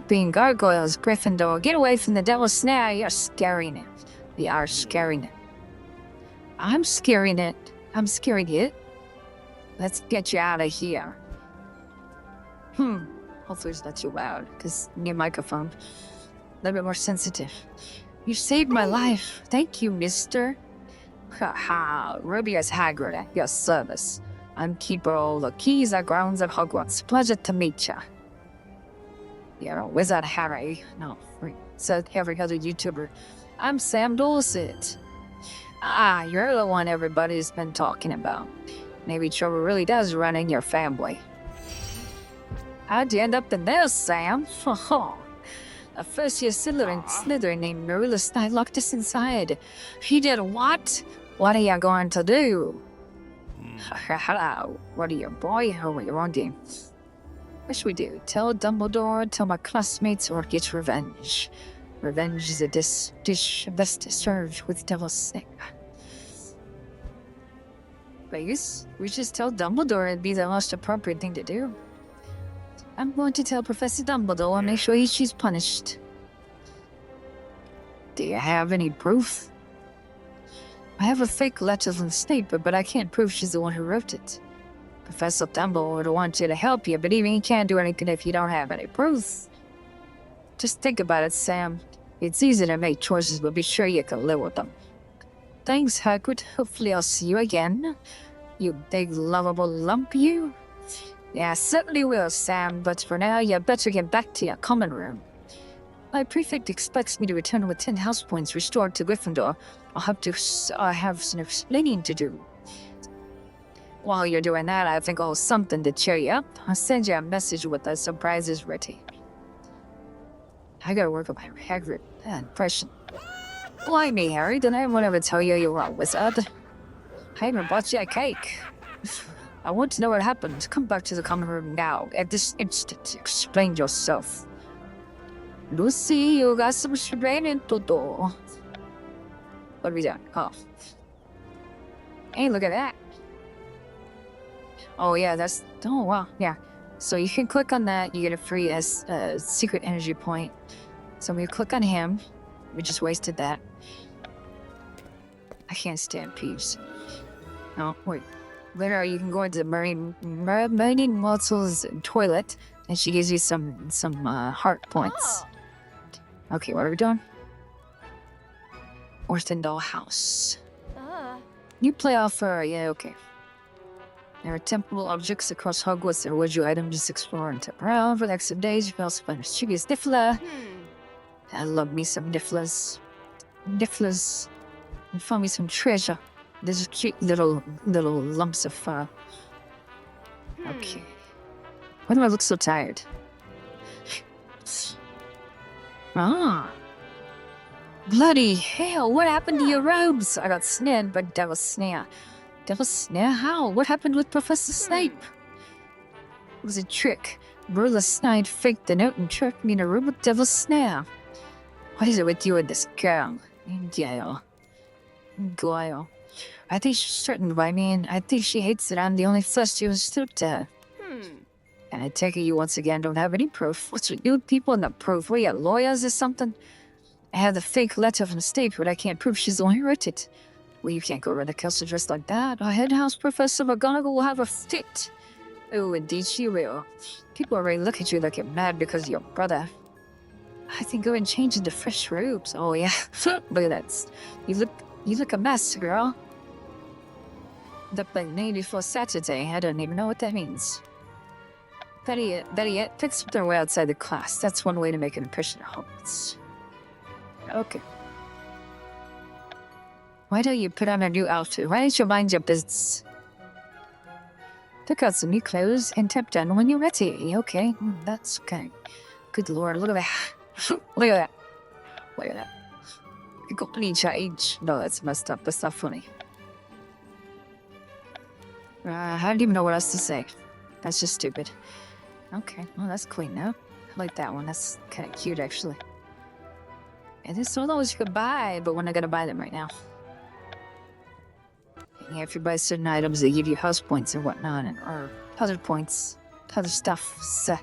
jumping gargoyles, Gryffindor. Get away from the devil's snare. You're scaring it. We are scaring it. I'm scaring it. I'm scaring it. Let's get you out of here. Hopefully it's not too loud, because your microphone, a little bit more sensitive. You saved my life. Thank you, mister. Ha, Rubius Hagrid at your service. I'm keeper of all the keys and grounds of Hogwarts. Pleasure to meet ya. You're a wizard, Harry. No, said every other YouTuber. I'm Sam Dorset. Ah, you're the one everybody's been talking about. Maybe trouble really does run in your family. How'd you end up in there, Sam? A first-year Slytherin named Marilla Stein locked us inside. He did what? What are you going to do? What are you, boy? How are you on team? What should we do? Tell Dumbledore, tell my classmates, or get revenge? Revenge is a dish best served with devil's snake. But I guess we just tell Dumbledore it'd be the most appropriate thing to do. I'm going to tell Professor Dumbledore and make sure she's punished. Do you have any proof? I have a fake letter from Snape, but I can't prove she's the one who wrote it. Professor Dumbledore would want you to help you, but even he can't do anything if you don't have any proof. Just think about it, Sam. It's easy to make choices, but be sure you can live with them. Thanks, Hagrid. Hopefully I'll see you again. You big, lovable lump, you. Yeah, I certainly will, Sam, but for now, you better get back to your common room. My prefect expects me to return with 10 house points restored to Gryffindor. I'll have some explaining to do. While you're doing that, I think I'll have something to cheer you up. I'll send you a message with the surprises ready. I gotta work on my Hagrid impression. Why me, Harry? Did anyone ever tell you you were a wizard? I even bought you a cake. I want to know what happened. Come back to the common room now, at this instant. Explain yourself. Lucy, you got some explaining to do. What are we doing? Oh. Hey, look at that. Oh, yeah, oh, wow, yeah. So you can click on that, you get a free secret energy point. So when you click on him, we just wasted that. I can't stand peeves. No, wait. Later, you can go into the Marine Mortal's toilet, and she gives you some heart points. Okay, what are we doing? Orthendal House. You play off her, yeah, okay. There are temporal objects across Hogwarts that reward you items, explore and tap around. For the next 7 days, you can also find a mischievous Niffler. I love me some Nifflers. Nifflers. And find me some treasure. There's cute little lumps of fur. Okay. Why do I look so tired? Ah. Bloody hell, what happened to your robes? I got snared by Devil's Snare. Devil's Snare? How? What happened with Professor Snape? It was a trick. Marilla Snide faked the note and trapped me in a room with Devil's Snare. What is it with you and this girl? Gail. I think she's certain, but I mean, I think she hates that I'm the only flesh she was stooped to. And I take it you once again don't have any proof. What's with you people and the proof? What are you, lawyers or something? I have the fake letter from Snape, but I can't prove she's the one who wrote it. Well, you can't go around the castle dressed like that. Our head house Professor McGonagall will have a fit. Oh, indeed she will. People already look at you like you're mad because of your brother. I think go and change into fresh robes. Oh, yeah. Look at that. You look a mess, girl. Up like the day before Saturday. I don't even know what that means. Better yet, pick something way outside the class. That's one way to make an impression at Hogwarts. Okay. Why don't you put on a new outfit? Why don't you mind your business? Pick out some new clothes and tap down when you're ready. Okay, that's okay. Good lord, look at that. Look at that. Look at that. You got any change? No, that's messed up. That's not funny. I don't even know what else to say. That's just stupid. Okay, well, that's clean now. I like that one. That's kind of cute, actually. And there's some of those you could buy, but we're not going to buy them right now. Yeah, if you buy certain items, they give you house points and whatnot, or other points, other stuff. So,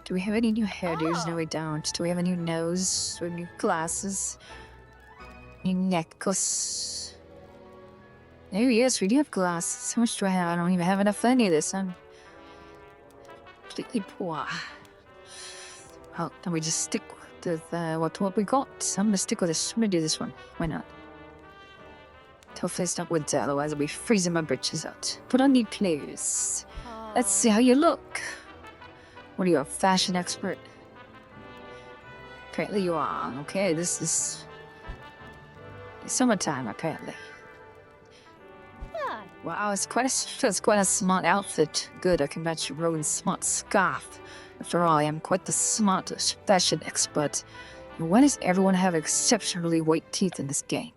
Do we have any new hairdos? No, we don't. Do we have a new nose or new glasses? New necklace? Oh, yes, we do have glasses. How much do I have? I don't even have enough for any of this. I'm completely poor. Well, then we just stick with what we got. I'm gonna stick with this. I'm gonna do this one. Why not? Hopefully it's not winter, otherwise I'll be freezing my britches out. Put on new clothes. Let's see how you look. What are you, a fashion expert? Apparently you are. Okay, this is summertime, apparently. Wow, it's quite a smart outfit. Good, I can match your Rowan's smart scarf. After all, I am quite the smartest fashion expert. And why does everyone have exceptionally white teeth in this game?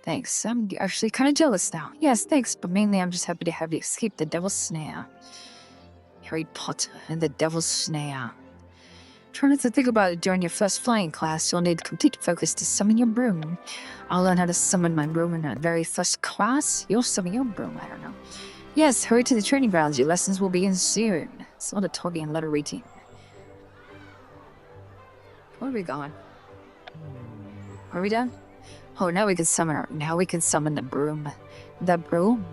Thanks, I'm actually kind of jealous now. Yes, thanks, but mainly I'm just happy to have you escape the devil's snare. Harry Potter and the devil's snare. Try not to think about it during your first flying class. You'll need complete focus to summon your broom. I'll learn how to summon my broom in that very first class. You'll summon your broom, I don't know. Yes, hurry to the training grounds. Your lessons will begin soon. It's not a talking and letter reading. Where are we going? Are we done? Oh, now we can summon her. Now we can summon the broom. The broom.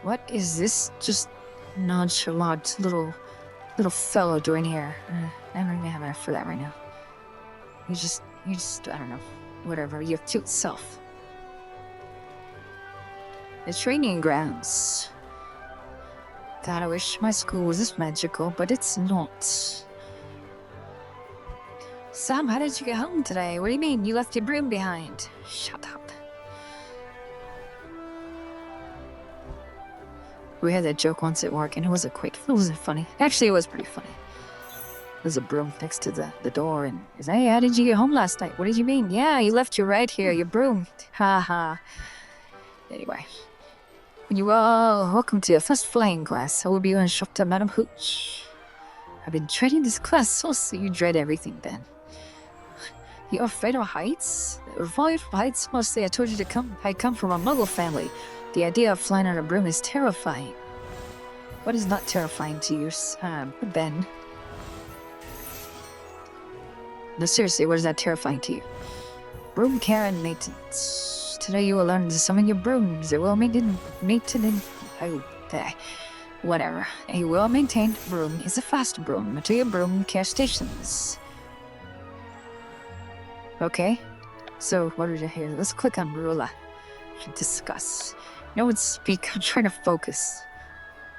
What is this just nonchalant little fellow doing here? I don't even have enough for that right now. You just, I don't know. Whatever, your cute self. The training grounds. God, I wish my school was this magical, but it's not. Sam, how did you get home today? What do you mean? You left your broom behind. Shut up. We had that joke once at work, and it wasn't funny. Actually, it was pretty funny. There's a broom next to the door, and he's, hey, how did you get home last night? What did you mean? Yeah, you left your right here, your broom. Ha ha. Anyway. When you are welcome to your first flying class, I will be your instructor, Madam Hooch. I've been training this class so you dread everything, Ben. You're afraid of heights? Afraid of heights? Mostly I told you to come. I come from a Muggle family. The idea of flying on a broom is terrifying. What is not terrifying to you, Ben? No, seriously, what is that terrifying to you? Broom care and maintenance. Today you will learn to summon your brooms. A well-maintained whatever. A well-maintained broom is a fast broom to your broom care stations. Okay, so what did you hear? Let's click on Rula to discuss. No one speak. I'm trying to focus.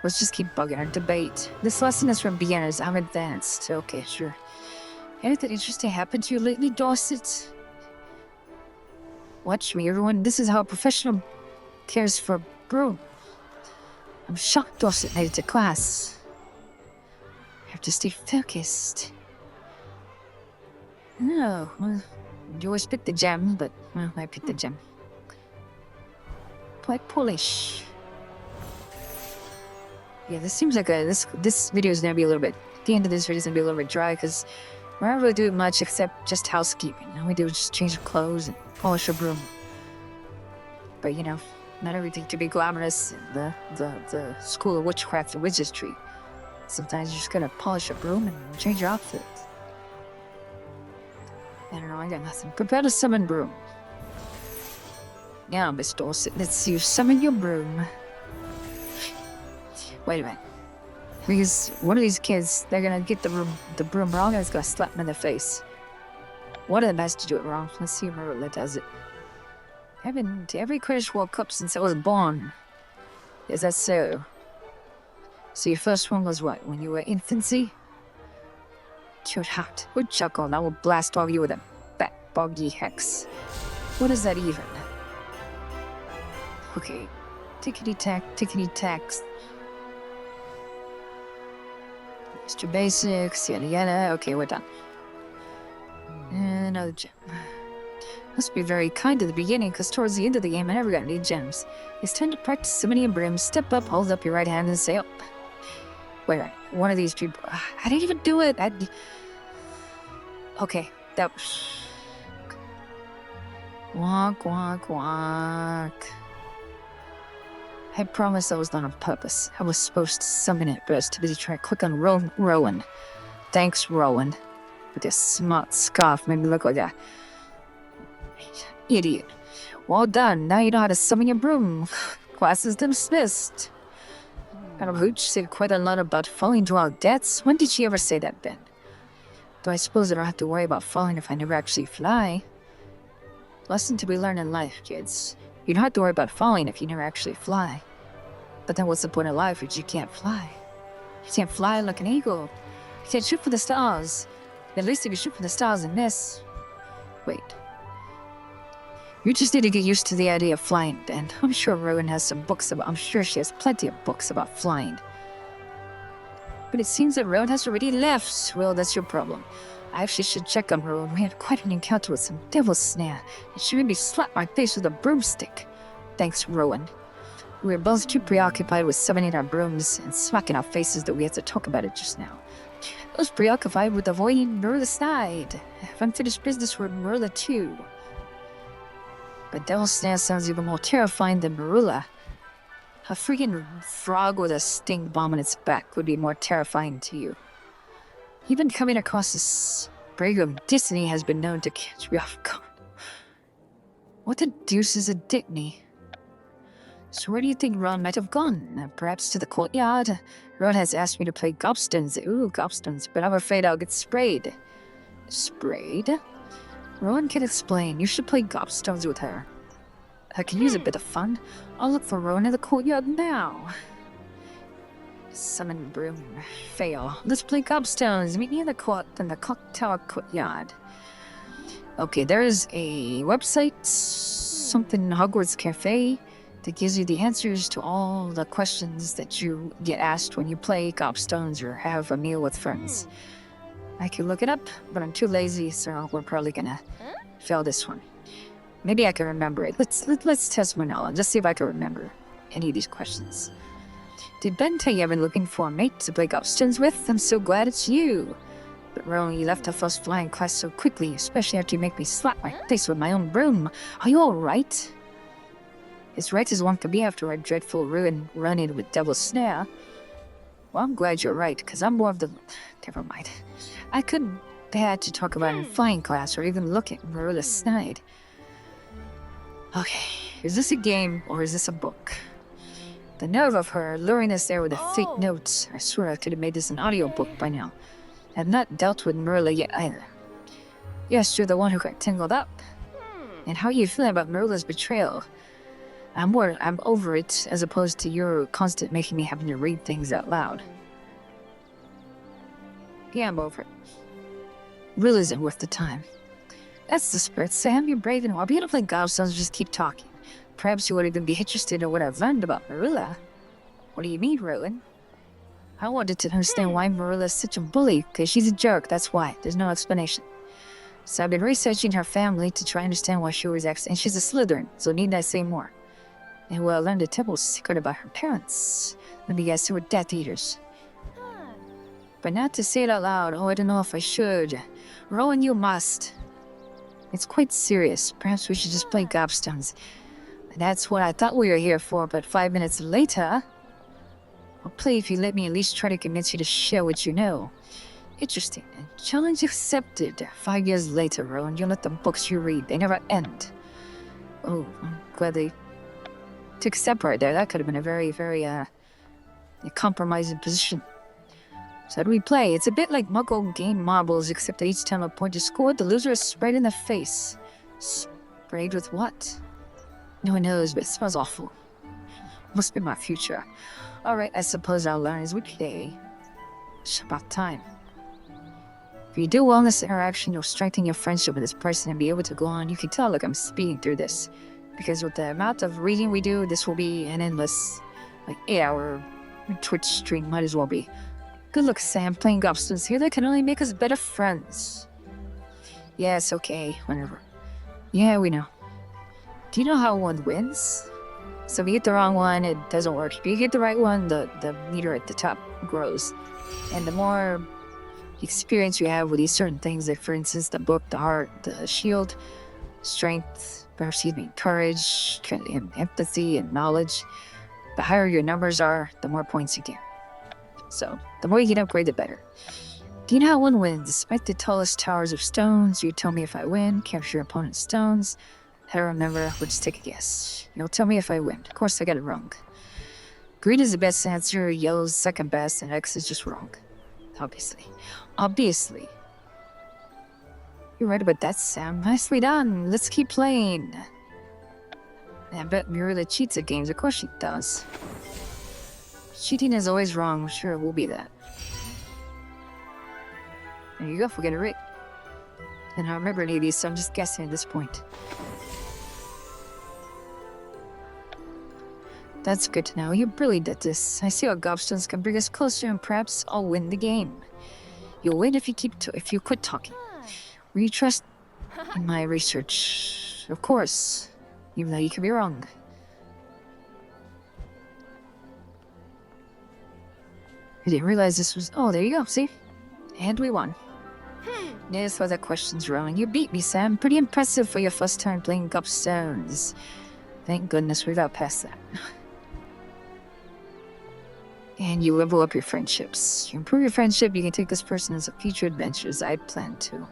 Let's just keep bugging our debate. This lesson is for beginners. I'm advanced. Okay, sure. Anything interesting happened to you lately, Dorset? Watch me, everyone. This is how a professional cares for a broom. I'm shocked Dorset made it to class. I have to stay focused. No, well, you always pick the gem, but, well, I picked the gem. Quite Polish. Yeah, this seems like this video is gonna be a little bit, the end of this video is gonna be a little bit dry, because we're not really doing much except just housekeeping. All we do is just change our clothes and polish a broom. But, you know, not everything to be glamorous in the school of witchcraft and wizardry. Sometimes you're just gonna polish a broom and change your outfit. I don't know, I got nothing. Prepare to summon broom. Now, Miss Dorset, let's see you summon your broom. Wait a minute. Because one of these kids, they're gonna get the broom wrong and it's gonna slap them in the face. One of them has to do it wrong. Let's see who that does it. I've been to every Quidditch World Cup since I was born. Is that so? So your first one was what, when you were infancy? Cute heart. Good chuckle, and I will blast all you with a fat, boggy hex. What is that even? Okay. Tickety-tack, tickety-tacks. Mr. Basics, yada yada. Okay, we're done. And another gem. Must be very kind at the beginning, because towards the end of the game I never got any gems. It's time to practice summoning a broom. Step up, hold up your right hand, and say up. Wait, one of these people. I didn't even do it. Okay, that was. Walk, walk, walk. I promise that was not on purpose. I was supposed to summon it, but I was too busy trying to click on Rowan. Thanks, Rowan. With your smart scarf made me look like a idiot. Well done. Now you know how to summon your broom. Class is dismissed. Madam Hooch said quite a lot about falling to our deaths. When did she ever say that, Ben? Though I suppose I don't have to worry about falling if I never actually fly. Lesson to be learned in life, kids. You don't have to worry about falling if you never actually fly. But then what's the point of life if you can't fly? You can't fly like an eagle. You can't shoot for the stars. At least if you shoot for the stars and miss. Wait. You just need to get used to the idea of flying, Ben. I'm sure Rowan has some books about... I'm sure she has plenty of books about flying. But it seems that Rowan has already left. Well, that's your problem. I actually should check on Rowan. We had quite an encounter with some devil's snare, and she made me slap my face with a broomstick. Thanks, Rowan. We were both too preoccupied with summoning our brooms and smacking our faces that we had to talk about it just now. I was preoccupied with avoiding Marilla Snide. If unfinished business with Marilla too. But devil's snare sounds even more terrifying than Marilla. A freaking frog with a stink bomb on its back would be more terrifying to you. Even coming across a sprig of Disney has been known to catch me off guard. What the deuce is a Dickney? So where do you think Ron might have gone? Perhaps to the courtyard? Ron has asked me to play gobstones. Ooh, gobstones, but I'm afraid I'll get sprayed. Sprayed? Rowan can explain. You should play gobstones with her. I can use a bit of fun. I'll look for Rowan in the courtyard now. Summon broom. Fail. Let's play gobstones. Meet me in the clock tower courtyard. Okay, there's a website, something Hogwarts Cafe, that gives you the answers to all the questions that you get asked when you play gobstones or have a meal with friends. I could look it up, but I'm too lazy, so we're probably gonna fail this one. Maybe I can remember it. Let's test my knowledge. Let's see if I can remember any of these questions. Did Ben tell you I've been looking for a mate to play gobstones with? I'm so glad it's you. But Rowan, you left our first flying class so quickly, especially after you make me slap my face with my own broom. Are you all right? As right as one could be after a dreadful run-in with Devil's Snare. Well, I'm glad you're right, because I'm more of the... Never mind. I couldn't bear to talk about it in flying class or even look at Marilla Snide. Okay, is this a game or is this a book? The nerve of her luring us there with the fake notes. I swear I could have made this an audiobook by now. I've not dealt with Marilla yet either. Yes, you're the one who got tangled up. And how are you feeling about Marilla's betrayal? I'm over it, as opposed to your constant making me having to read things out loud. Yeah, I'm over it. Really isn't worth the time. That's the spirit, Sam. You're brave and all. Beautiful gobstones, just keep talking. Perhaps you would even be interested in what I've learned about Marilla. What do you mean, Rowan? I wanted to understand why Marilla's such a bully, because she's a jerk, that's why. There's no explanation. So I've been researching her family to try and understand why she always acts, and she's a Slytherin, so need I say more? And well, I learned a terrible secret about her parents. Let me guess, they were Death Eaters. But not to say it out loud, oh, I don't know if I should. Rowan, you must. It's quite serious. Perhaps we should just play gobstones. That's what I thought we were here for, but 5 minutes later... I'll play if you let me at least try to convince you to share what you know. Interesting. Challenge accepted. 5 years later, Rowan, you'll let the books you read. They never end. Oh, I'm glad they took a step right there. That could have been a very, very, compromising position. So how do we play? It's a bit like Muggle game marbles, except that each time a point is scored, the loser is sprayed in the face. Sprayed with what? No one knows, but it smells awful. Must be my future. Alright, I suppose I'll learn as we play. It's about time. If you do well in this interaction, you'll strengthen your friendship with this person and be able to go on. You can tell, look, I'm speeding through this. Because with the amount of reading we do, this will be an endless, 8-hour Twitch stream. Might as well be. Good luck, Sam. Playing gobstones here, that can only make us better friends. Yes, okay, whenever. Yeah, we know. Do you know how one wins? So if you get the wrong one, it doesn't work. If you get the right one, the meter at the top grows. And the more experience you have with these certain things, like for instance, the book, the heart, the shield, strength, courage, and empathy, and knowledge, The higher your numbers are, the more points you get. So, the more you can upgrade, the better. Do you know how one wins? Despite the tallest towers of stones, you tell me if I win, capture your opponent's stones. I don't remember, we'll just take a guess. You'll tell me if I win. Of course, I got it wrong. Green is the best answer, yellow's second best, and X is just wrong. Obviously. Obviously. You're right about that, Sam. Nicely done. Let's keep playing. I bet Mirilla cheats at games. Of course she does. Cheating is always wrong. I'm sure it will be that. There you go, forget it right. And I don't remember any of these, so I'm just guessing at this point. That's good to know. You're brilliant at this. I see how gobstones can bring us closer, and perhaps I'll win the game. You'll win if you quit talking. Will you trust in my research? Of course. Even though you could be wrong. I didn't realize this was... Oh, there you go, see? And we won. Yes, well, that question's wrong. You beat me, Sam. Pretty impressive for your first time playing gobstones. Thank goodness we've got past that. And you level up your friendships. You improve your friendship, you can take this person as a future adventures. I plan to.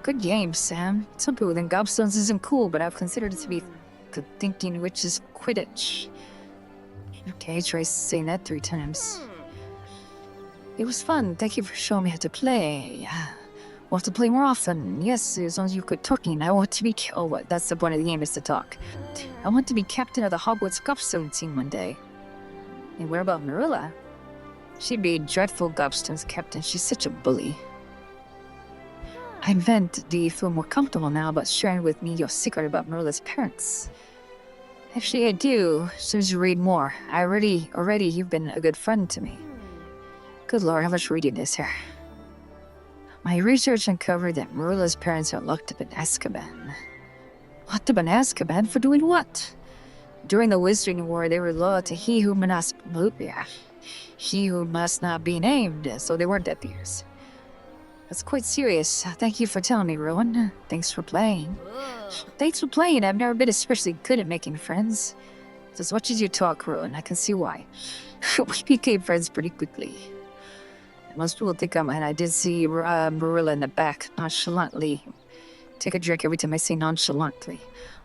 Good game, Sam. Some people think gobstones isn't cool, but I've considered it to be good thinking, which is Quidditch. Okay, try saying that 3 times. It was fun. Thank you for showing me how to play. We'll have to play more often. Yes, as long as you quit talking. I want to be... Oh, what? That's the point of the game, is to talk. I want to be captain of the Hogwarts gobstone team one day. And where about Marilla? She'd be a dreadful gobstone's captain. She's such a bully. I meant, do you feel more comfortable now about sharing with me your secret about Marilla's parents? Actually, I do. As soon as you read more. Already, you've been a good friend to me. Good lord, how much reading is here? My research uncovered that Marilla's parents are locked up in Azkaban. Locked up in Azkaban for doing what? During the Wizarding War, they were loyal to he who must not be named, so they weren't Death Eaters. That's quite serious. Thank you for telling me, Rowan. Thanks for playing. Thanks for playing. I've never been especially good at making friends. As much as you talk, Rowan, I can see why. We became friends pretty quickly. Most people think and I did see Marilla in the back, nonchalantly. Take a drink every time I say nonchalantly.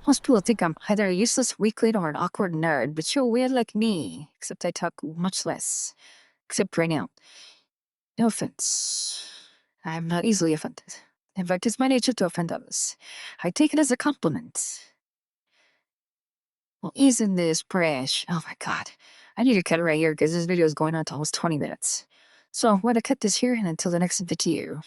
Most people think I'm either a useless weakling or an awkward nerd, but you're weird like me, except I talk much less. Except right now. No offense. I'm not easily offended. In fact, it's my nature to offend others. I take it as a compliment. Well, isn't this fresh? Oh my god. I need to cut it right here because this video is going on to almost 20 minutes. So I'm going to cut this here and until the next video.